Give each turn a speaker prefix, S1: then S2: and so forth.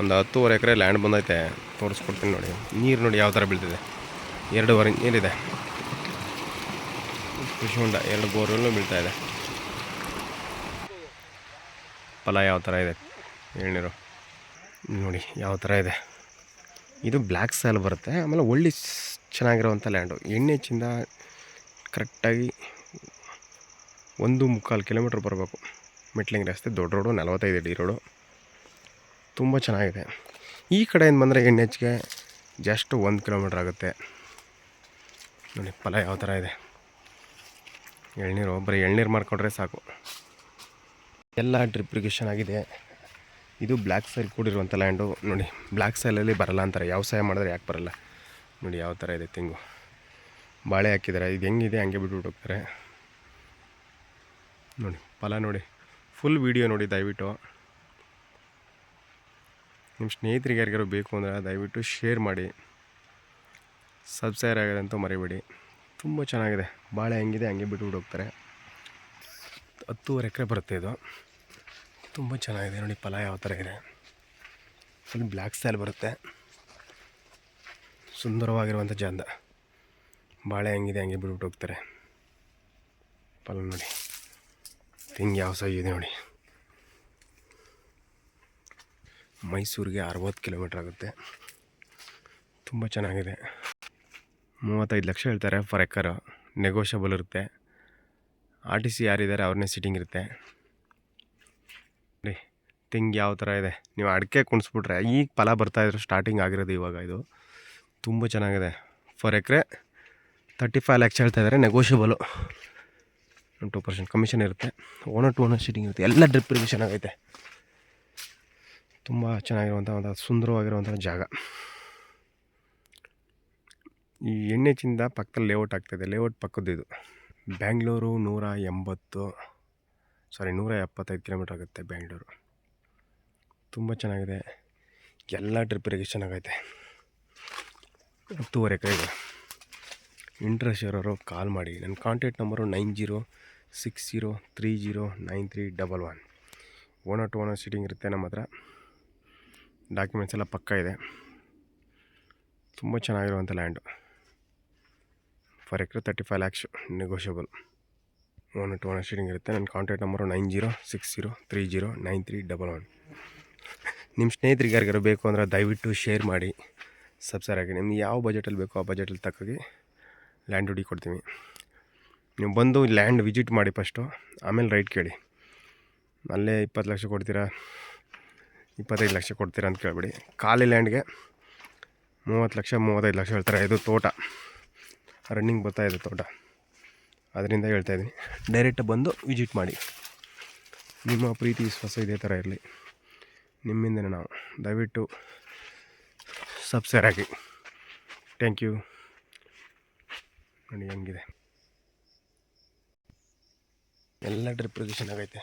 S1: ಒಂದು 10 ಎಕರೆ ಲ್ಯಾಂಡ್ ಬಂದೈತೆ, ತೋರಿಸ್ಕೊಡ್ತೀನಿ ನೋಡಿ. ನೀರು ನೋಡಿ ಯಾವ ಥರ ಬೀಳ್ತಿದೆ. 2 ನೀರಿದೆ. ಕೃಷಿ ಹೊಂಡ 2 ಬೋರ್ವೆಲ್ಲು ಬೀಳ್ತಾಯಿದೆ. ಫಲ ಯಾವ ಥರ ಇದೆ ಎಳ್ನೀರು ನೋಡಿ ಯಾವ ಥರ ಇದೆ. ಇದು ಬ್ಲ್ಯಾಕ್ ಸಾಯಿಲ್ ಬರುತ್ತೆ. ಆಮೇಲೆ ಒಳ್ಳೆ ಚೆನ್ನಾಗಿರುವಂಥ ಲ್ಯಾಂಡು. NH ಕರೆಕ್ಟಾಗಿ 1.25 ಕಿಲೋಮೀಟ್ರ್ ಬರಬೇಕು. ಮೆಟ್ಲಿಂಗ್ ರಸ್ತೆ, ದೊಡ್ಡ ರೋಡು, 45 ಅಡಿ ರೋಡು, ತುಂಬ ಚೆನ್ನಾಗಿದೆ. ಈ ಕಡೆಯಿಂದ ಬಂದರೆ NHಗೆ ಜಸ್ಟ್ 1 ಕಿಲೋಮೀಟ್ರ್ ಆಗುತ್ತೆ ನೋಡಿ. ಫಲ ಯಾವ ಥರ ಇದೆ ಎಳ್ನೀರು. ಬರೀ ಎಳ್ನೀರು ಮಾಡ್ಕೊಂಡ್ರೆ ಸಾಕು. ಎಲ್ಲ ಡ್ರಿಪ್ ಇರಿಗೇಷನ್ ಆಗಿದೆ. ಇದು ಬ್ಲ್ಯಾಕ್ ಸಾಯಿಲ್ ಕೂಡಿರುವಂಥ ಲ್ಯಾಂಡು ನೋಡಿ. ಬ್ಲ್ಯಾಕ್ ಸಾಯಿಲಲ್ಲಿ ಬರಲ್ಲ ಅಂತಾರೆ. ಯಾವ ಸಾಯ ಮಾಡಿದ್ರೆ ಯಾಕೆ ಬರಲ್ಲ ನೋಡಿ ಯಾವ ಥರ ಇದೆ. ತೆಂಗು ಬಾಳೆ ಹಾಕಿದ್ದಾರೆ. ಇದು ಹೆಂಗಿದೆ ಹಂಗೆ ಬಿಟ್ಬಿಟ್ಟು ಹೋಗ್ತಾರೆ ನೋಡಿ. ಫಲ ನೋಡಿ. ಫುಲ್ ವೀಡಿಯೋ ನೋಡಿ ದಯವಿಟ್ಟು. ನಿಮ್ಮ ಸ್ನೇಹಿತರಿಗೆ ಯಾರಿಗಾರು ಬೇಕು ಅಂದರೆ ದಯವಿಟ್ಟು ಶೇರ್ ಮಾಡಿ. ಸಬ್ಸ್ಕ್ರೈಬ್ ಆಗೋದಂತೂ ಮರಿಬೇಡಿ. ತುಂಬ ಚೆನ್ನಾಗಿದೆ. ಬಾಳೆ ಹೆಂಗಿದೆ ಹಂಗೆ ಬಿಟ್ಬಿಟ್ಟು ಹೋಗ್ತಾರೆ. 10 ಎಕರೆ ಬರುತ್ತೆ ಇದು. ತುಂಬ ಚೆನ್ನಾಗಿದೆ ನೋಡಿ. ಫಲ ಯಾವ ಥರ ಇದೆ. ಫುಲ್ ಬ್ಲ್ಯಾಕ್ ಸಾಯಿಲ್ ಬರುತ್ತೆ. ಸುಂದರವಾಗಿರುವಂಥ ಜಾಗ. ಬಾಳೆ ಹೆಂಗಿದೆ ಹಂಗೆ ಬಿಟ್ಬಿಟ್ಟು ಹೋಗ್ತಾರೆ. ಫಲ ನೋಡಿ. ತೆಂಗು ಯಾವ ಸೈಜ್ ಇದೆ ನೋಡಿ. ಮೈಸೂರಿಗೆ 60 ಕಿಲೋಮೀಟ್ರ್ ಆಗುತ್ತೆ. ತುಂಬ ಚೆನ್ನಾಗಿದೆ. 35 ಲಕ್ಷ ಹೇಳ್ತಾರೆ ಫರ್ ಎಕರ್. ನೆಗೋಷಿಯಬಲ್ ಇರುತ್ತೆ. RTC ಯಾರಿದ್ದಾರೆ ಅವ್ರನ್ನೇ ಸಿಟ್ಟಿಂಗ್ ಇರುತ್ತೆ ನೋಡಿ. ತೆಂಗು ಯಾವ ಥರ ಇದೆ. ನೀವು ಅಡಿಕೆ ಕುಣಿಸ್ಬಿಟ್ರೆ ಈಗ ಫಲ ಬರ್ತಾಯಿದ್ರು. ಸ್ಟಾರ್ಟಿಂಗ್ ಆಗಿರೋದು ಇವಾಗ. ಇದು ತುಂಬ ಚೆನ್ನಾಗಿದೆ. ಫರ್ ಎಕರೆ 35 ಲ್ಯಾಕ್ಸ್ ಹೇಳ್ತಾ ಇದ್ದಾರೆ. ನೆಗೋಷಿಯಬಲು. 2% ಕಮಿಷನ್ ಇರುತ್ತೆ. ಓನರ್ ಟು ಓನರ್ ಸಿಟ್ಟಿಂಗ್ ಇರುತ್ತೆ. ಎಲ್ಲ ಡ್ರಿಪ್ ಇರಿಗೇಷನ್ ಆಗೈತೆ. ತುಂಬ ಚೆನ್ನಾಗಿರುವಂಥ ಒಂದು ಸುಂದರವಾಗಿರುವಂಥ ಜಾಗ. ಈ NH ಪಕ್ಕದಲ್ಲಿ ಲೇಔಟ್ ಆಗ್ತಾಯಿದೆ. ಲೇಔಟ್ ಪಕ್ಕದ್ದು ಇದು. ಬ್ಯಾಂಗ್ಳೂರು 175 ಕಿಲೋಮೀಟ್ರ್ ಆಗುತ್ತೆ ಬ್ಯಾಂಗ್ಳೂರು. ತುಂಬ ಚೆನ್ನಾಗಿದೆ. ಎಲ್ಲ ಡ್ರಿಪ್ ಇರಿಗೇಷನ್ ಆಗೈತೆ. 10 ಎಕರೆ ಇದೆ. ಇಂಟ್ರೆಸ್ಟ್ ಇರೋರು ಕಾಲ್ ಮಾಡಿ. ನನ್ನ contact number 9060309311. Owner to owner sitting ಇರುತ್ತೆ ನಮ್ಮ ಹತ್ರ. ಡಾಕ್ಯುಮೆಂಟ್ಸ್ ಎಲ್ಲ ಪಕ್ಕ ಇದೆ. ತುಂಬ ಚೆನ್ನಾಗಿರುವಂಥ land. Per acre 35 lakhs negotiable. Owner to owner sitting ಇರುತ್ತೆ. ನನ್ನ ಕಾಂಟ್ಯಾಕ್ಟ್ ನಂಬರು 9060309311. ನಿಮ್ಮ ಸ್ನೇಹಿತರಿಗೆ ಯಾರಿಗಾರು ಬೇಕು ಅಂದರೆ ದಯವಿಟ್ಟು ಶೇರ್ ಮಾಡಿ, ಸಬ್ಸ್ಕ್ರೈಬ್ ಆಗಿ. ನಿಮ್ಗೆ ಯಾವ ಬಜೆಟಲ್ಲಿ ಬೇಕೋ ಆ ಬಜೆಟಲ್ಲಿ ತಕ್ಕಾಗಿ ಲ್ಯಾಂಡ್ ಹುಡಿ ಕೊಡ್ತೀವಿ. ನೀವು ಬಂದು ಲ್ಯಾಂಡ್ ವಿಸಿಟ್ ಮಾಡಿ ಫಸ್ಟು, ಆಮೇಲೆ ರೈಟ್ ಕೇಳಿ. ಅಲ್ಲೇ 20 ಲಕ್ಷ ಕೊಡ್ತೀರಾ 25 ಲಕ್ಷ ಕೊಡ್ತೀರಾ ಅಂತ ಕೇಳಬೇಡಿ. ಖಾಲಿ ಲ್ಯಾಂಡ್ಗೆ 30 ಲಕ್ಷ 35 ಲಕ್ಷ ಹೇಳ್ತಾರೆ. ಇದು ತೋಟ ರನ್ನಿಂಗ್ ಬರ್ತಾಯಿದೆ ತೋಟ, ಅದರಿಂದ ಹೇಳ್ತಾಯಿದ್ದೀನಿ. ಡೈರೆಕ್ಟ್ ಬಂದು ವಿಸಿಟ್ ಮಾಡಿ. ನಿಮ್ಮ ಪ್ರೀತಿ ವಿಶ್ವಾಸ ಇದೇ ಥರ ಇರಲಿ. ನಿಮ್ಮಿಂದನೇ ನಾವು. ದಯವಿಟ್ಟು ಸಬ್ಸ್ಕ್ರೈಬ್ ಆಗಿ. Thank you. ನೋಡಿ ಹೆಂಗಿದೆ. ಎಲ್ಲ ಡ್ರಿಪ್ ಇರಿಗೇಷನ್ ಆಗೈತೆ.